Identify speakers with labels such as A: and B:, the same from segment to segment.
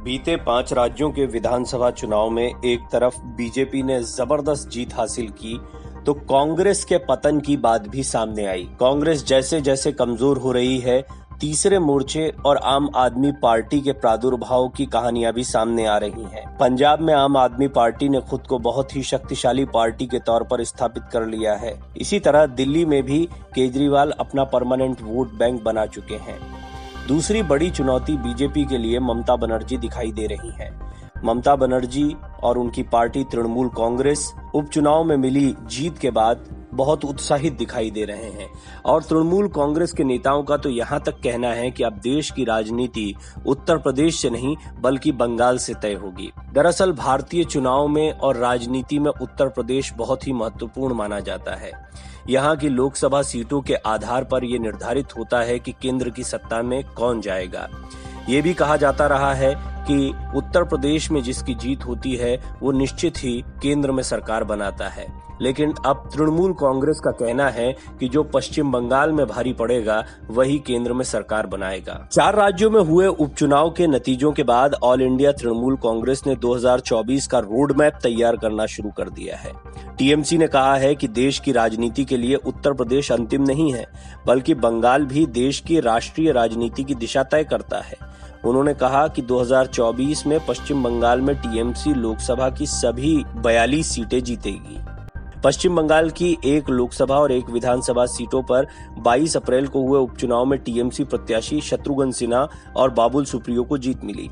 A: बीते 5 राज्यों के विधानसभा चुनाव में एक तरफ बीजेपी ने जबरदस्त जीत हासिल की तो कांग्रेस के पतन की बात भी सामने आई। कांग्रेस जैसे जैसे कमजोर हो रही है, तीसरे मोर्चे और आम आदमी पार्टी के प्रादुर्भाव की कहानियां भी सामने आ रही हैं। पंजाब में आम आदमी पार्टी ने खुद को बहुत ही शक्तिशाली पार्टी के तौर पर स्थापित कर लिया है। इसी तरह दिल्ली में भी केजरीवाल अपना परमानेंट वोट बैंक बना चुके हैं। दूसरी बड़ी चुनौती बीजेपी के लिए ममता बनर्जी दिखाई दे रही हैं। ममता बनर्जी और उनकी पार्टी तृणमूल कांग्रेस उपचुनाव में मिली जीत के बाद बहुत उत्साहित दिखाई दे रहे हैं और तृणमूल कांग्रेस के नेताओं का तो यहाँ तक कहना है कि अब देश की राजनीति उत्तर प्रदेश से नहीं बल्कि बंगाल से तय होगी। दरअसल भारतीय चुनाव में और राजनीति में उत्तर प्रदेश बहुत ही महत्वपूर्ण माना जाता है। यहाँ की लोकसभा सीटों के आधार पर यह निर्धारित होता है कि केंद्र की सत्ता में कौन जाएगा। ये भी कहा जाता रहा है कि उत्तर प्रदेश में जिसकी जीत होती है वो निश्चित ही केंद्र में सरकार बनाता है, लेकिन अब तृणमूल कांग्रेस का कहना है कि जो पश्चिम बंगाल में भारी पड़ेगा वही केंद्र में सरकार बनाएगा। 4 राज्यों में हुए उपचुनाव के नतीजों के बाद ऑल इंडिया तृणमूल कांग्रेस ने 2024 का रोड मैप तैयार करना शुरू कर दिया है। टीएमसी ने कहा है कि देश की राजनीति के लिए उत्तर प्रदेश अंतिम नहीं है, बल्कि बंगाल भी देश की राष्ट्रीय राजनीति की दिशा तय करता है। उन्होंने कहा कि 2024 में पश्चिम बंगाल में टीएमसी लोकसभा की सभी 42 सीटें जीतेगी। पश्चिम बंगाल की 1 लोकसभा और 1 विधानसभा सीटों पर 22 अप्रैल को हुए उपचुनाव में टीएमसी प्रत्याशी शत्रुघ्न सिन्हा और बाबुल सुप्रियो को जीत मिली।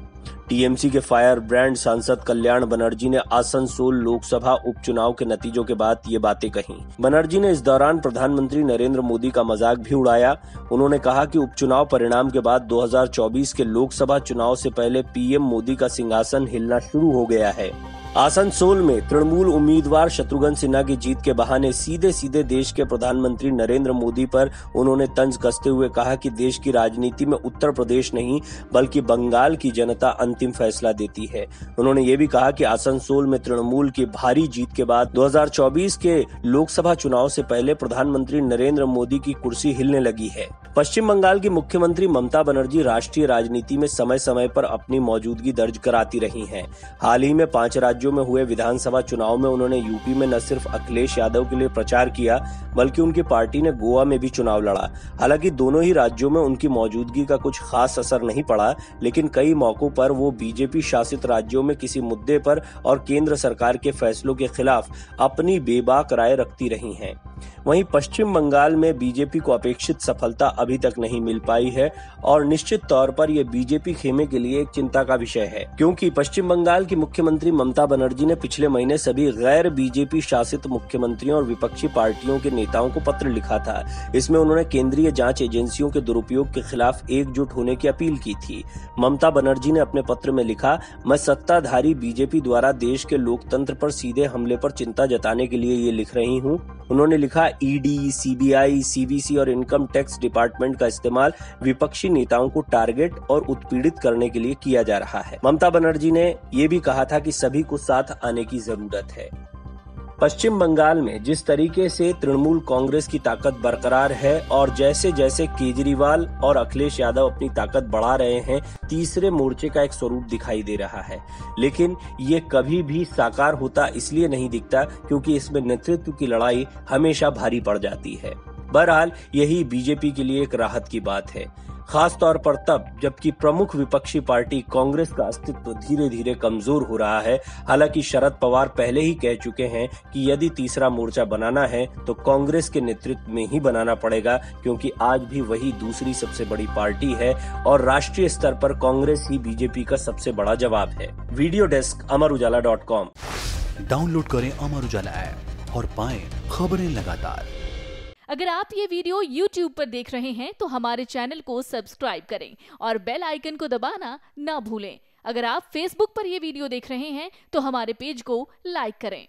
A: टीएमसी के फायर ब्रांड सांसद कल्याण बनर्जी ने आसनसोल लोकसभा उपचुनाव के नतीजों के बाद ये बातें कही। बनर्जी ने इस दौरान प्रधानमंत्री नरेंद्र मोदी का मजाक भी उड़ाया। उन्होंने कहा कि उपचुनाव परिणाम के बाद 2024 के लोकसभा चुनाव से पहले पीएम मोदी का सिंहासन हिलना शुरू हो गया है। आसनसोल में तृणमूल उम्मीदवार शत्रुघ्न सिन्हा की जीत के बहाने सीधे सीधे देश के प्रधानमंत्री नरेंद्र मोदी पर उन्होंने तंज कसते हुए कहा कि देश की राजनीति में उत्तर प्रदेश नहीं बल्कि बंगाल की जनता अंतिम फैसला देती है। उन्होंने ये भी कहा कि आसनसोल में तृणमूल की भारी जीत के बाद 2024 के लोकसभा चुनाव से पहले प्रधानमंत्री नरेंद्र मोदी की कुर्सी हिलने लगी है। पश्चिम बंगाल की मुख्यमंत्री ममता बनर्जी राष्ट्रीय राजनीति में समय समय पर अपनी मौजूदगी दर्ज कराती रही हैं। हाल ही में 5 राज्यों में हुए विधानसभा चुनाव में उन्होंने यूपी में न सिर्फ अखिलेश यादव के लिए प्रचार किया बल्कि उनकी पार्टी ने गोवा में भी चुनाव लड़ा। हालांकि दोनों ही राज्यों में उनकी मौजूदगी का कुछ खास असर नहीं पड़ा, लेकिन कई मौकों पर वो बीजेपी शासित राज्यों में किसी मुद्दे पर और केंद्र सरकार के फैसलों के खिलाफ अपनी बेबाक राय रखती रही हैं। वहीं पश्चिम बंगाल में बीजेपी को अपेक्षित सफलता अभी तक नहीं मिल पाई है और निश्चित तौर पर यह बीजेपी खेमे के लिए एक चिंता का विषय है, क्योंकि पश्चिम बंगाल की मुख्यमंत्री ममता बनर्जी ने पिछले महीने सभी गैर बीजेपी शासित मुख्यमंत्रियों और विपक्षी पार्टियों के नेताओं को पत्र लिखा था। इसमें उन्होंने केंद्रीय जांच एजेंसियों के दुरुपयोग के खिलाफ एकजुट होने की अपील की थी। ममता बनर्जी ने अपने पत्र में लिखा, मैं सत्ताधारी बीजेपी द्वारा देश के लोकतंत्र पर सीधे हमले पर चिंता जताने के लिए ये लिख रही हूँ। उन्होंने लिखा, ईडी, सीबीआई, सीवीसी और इनकम टैक्स डिपार्टमेंट का इस्तेमाल विपक्षी नेताओं को टारगेट और उत्पीड़ित करने के लिए किया जा रहा है। ममता बनर्जी ने ये भी कहा था कि सभी को साथ आने की जरूरत है। पश्चिम बंगाल में जिस तरीके से तृणमूल कांग्रेस की ताकत बरकरार है और जैसे जैसे केजरीवाल और अखिलेश यादव अपनी ताकत बढ़ा रहे हैं, तीसरे मोर्चे का एक स्वरूप दिखाई दे रहा है, लेकिन ये कभी भी साकार होता इसलिए नहीं दिखता क्योंकि इसमें नेतृत्व की लड़ाई हमेशा भारी पड़ जाती है। बहरहाल यही बीजेपी के लिए एक राहत की बात है, खास तौर पर तब जबकि प्रमुख विपक्षी पार्टी कांग्रेस का अस्तित्व धीरे धीरे कमजोर हो रहा है। हालांकि शरद पवार पहले ही कह चुके हैं कि यदि तीसरा मोर्चा बनाना है तो कांग्रेस के नेतृत्व में ही बनाना पड़ेगा, क्योंकि आज भी वही दूसरी सबसे बड़ी पार्टी है और राष्ट्रीय स्तर पर कांग्रेस ही बीजेपी का सबसे बड़ा जवाब है। Video desk amarujala.com।
B: डाउनलोड करें अमर उजाला ऐप और पाएं खबरें लगातार।
C: अगर आप ये वीडियो YouTube पर देख रहे हैं तो हमारे चैनल को सब्सक्राइब करें और बेल आइकन को दबाना ना भूलें। अगर आप Facebook पर ये वीडियो देख रहे हैं तो हमारे पेज को लाइक करें।